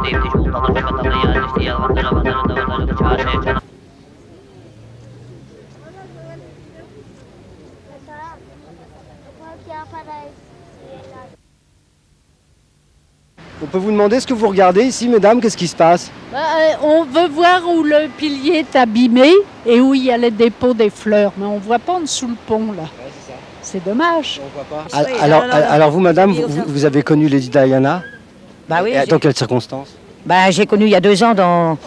On peut vous demander ce que vous regardez ici, mesdames, qu'est-ce qui se passe? On veut voir où le pilier est abîmé et où il y a le dépôt des fleurs, mais on ne voit pas en dessous le pont là. Ouais, c'est ça. C'est dommage. On voit pas. Alors vous, madame, vous avez connu Lady Diana? Bah oui, Et dans quelles circonstances? j'ai connu il y a 2 ans dans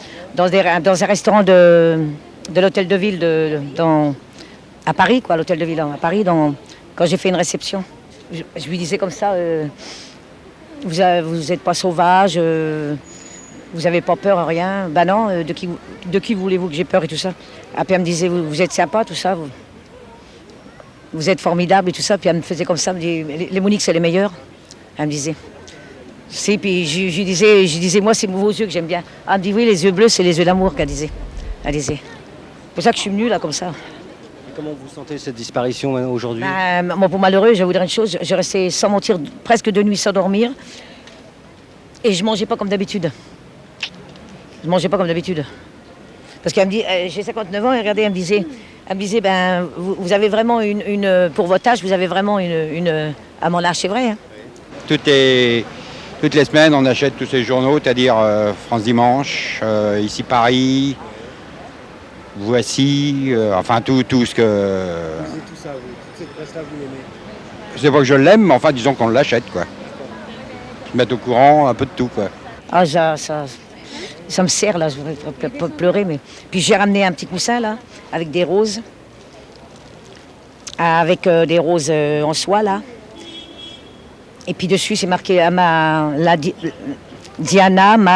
un restaurant de l'hôtel de ville à Paris, quoi, l'hôtel de ville à Paris, quand j'ai fait une réception. Je lui disais comme ça, vous n'êtes pas sauvage, vous n'avez pas peur, rien. Ben non, de qui voulez-vous que j'ai peur et tout ça. Après elle me disait, vous êtes sympa, tout ça, vous êtes formidable et tout ça. Puis elle me faisait comme ça, elle me dit, les Moniques c'est les meilleurs, elle me disait. Si, puis je disais, moi, c'est vos yeux que j'aime bien. Elle me dit, oui, les yeux bleus, c'est les yeux d'amour qu'elle disait. Elle disait. C'est pour ça que je suis venue, là, comme ça. Et comment vous sentez cette disparition aujourd'hui? Moi, pour malheureux, je vais vous dire une chose, je restais sans mentir presque 2 nuits sans dormir. Et je mangeais pas comme d'habitude. Je mangeais pas comme d'habitude. Parce qu'elle me dit, j'ai 59 ans, et regardez, elle me disait, ben, vous avez vraiment pour votre âge, vous avez vraiment à mon âge, c'est vrai. Hein. Toutes les semaines, on achète tous ces journaux, c'est-à-dire France Dimanche, Ici Paris, Voici, enfin tout ce que... Vous lisez tout ça, toute cette presse-là, vous l'aimez? Je sais pas que je l'aime, mais enfin disons qu'on l'achète, quoi. Se mettre au courant un peu de tout, quoi. Ah, ça me serre, là, je voudrais pleurer, mais... Puis j'ai ramené un petit coussin, là, avec des roses. Avec des roses en soie, là. Et puis dessus, c'est marqué Diana,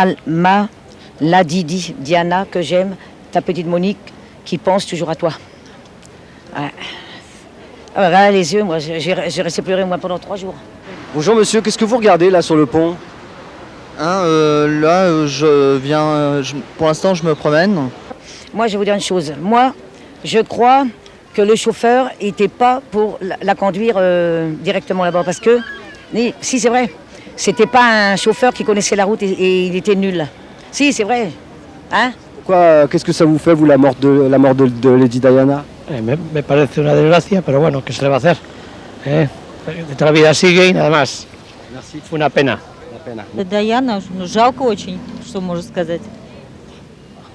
la Didi, Diana, que j'aime, ta petite Monique, qui pense toujours à toi. Ouais. Alors là, les yeux, moi, j'ai resté pleurer moi, pendant 3 jours. Bonjour monsieur, qu'est-ce que vous regardez là sur le pont? Je viens, pour l'instant, je me promène. Moi, je vais vous dire une chose. Moi, je crois que le chauffeur n'était pas pour la conduire directement là-bas, parce que si, c'est vrai. C'était pas un chauffeur qui connaissait la route et il était nul. Si, c'est vrai. Hein? Pourquoi, qu'est-ce que ça vous fait, vous, la mort de Lady Diana? Me parece una desgracia, pero bueno, ¿qué se le va a hacer? La vida sigue y nada más. Merci. Fue una pena. Diana, жалко очень, что можно сказать.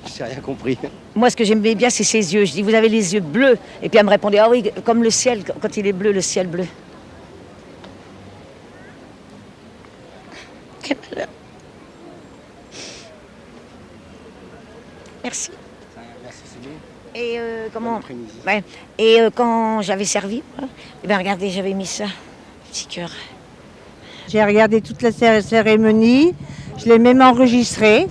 J'ai rien compris. Moi, ce que j'aimais bien, c'est ses yeux. Je dis, vous avez les yeux bleus. Et puis elle me répondait, ah oui, comme le ciel, quand il est bleu, le ciel bleu. Merci. Et ouais. Et quand j'avais servi, regardez, j'avais mis ça, petit cœur. J'ai regardé toute la cérémonie, je l'ai même enregistrée.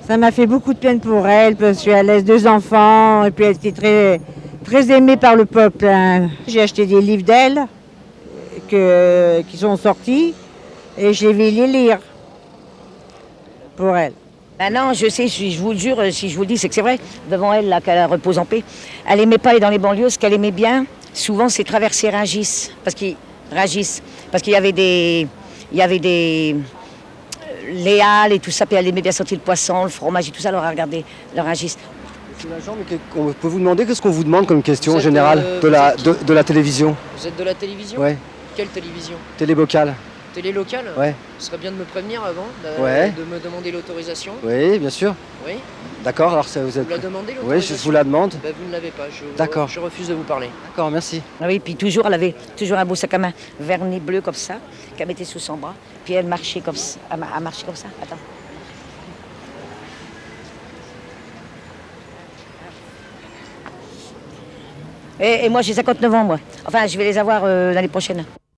Ça m'a fait beaucoup de peine pour elle, parce qu'elle laisse 2 enfants, et puis elle était très, très aimée par le peuple. Hein. J'ai acheté des livres d'elle qui sont sortis, et je vais les lire pour elle. Ben non, je sais, je vous le jure, si je vous le dis, c'est que c'est vrai, devant elle, là, qu'elle repose en paix. Elle aimait pas aller dans les banlieues, ce qu'elle aimait bien, souvent, c'est traverser Rungis, parce qu'il y avait des les halles et tout ça, puis elle aimait bien sentir le poisson, le fromage et tout ça, alors regardez, le Rungis. C'est l'agent, mais on peut vous demander qu'est-ce qu'on vous demande comme question générale de la télévision? Vous êtes de la télévision? Ouais. Quelle télévision? Télé locale. Télé locale? Ouais. Ce serait bien de me prévenir avant, de me demander l'autorisation. Oui, bien sûr. Oui. D'accord, alors ça vous êtes... Vous la demandez Oui, l'autorisation? je vous la demande. Ben, vous ne l'avez pas, D'accord. Je refuse de vous parler. D'accord, merci. Ah oui, puis toujours, elle avait toujours un beau sac à main vernis bleu comme ça, qu'elle mettait sous son bras, puis elle marchait comme ça, elle marchait comme ça, attends. Et moi j'ai 59 ans, moi. Enfin, je vais les avoir l'année prochaine.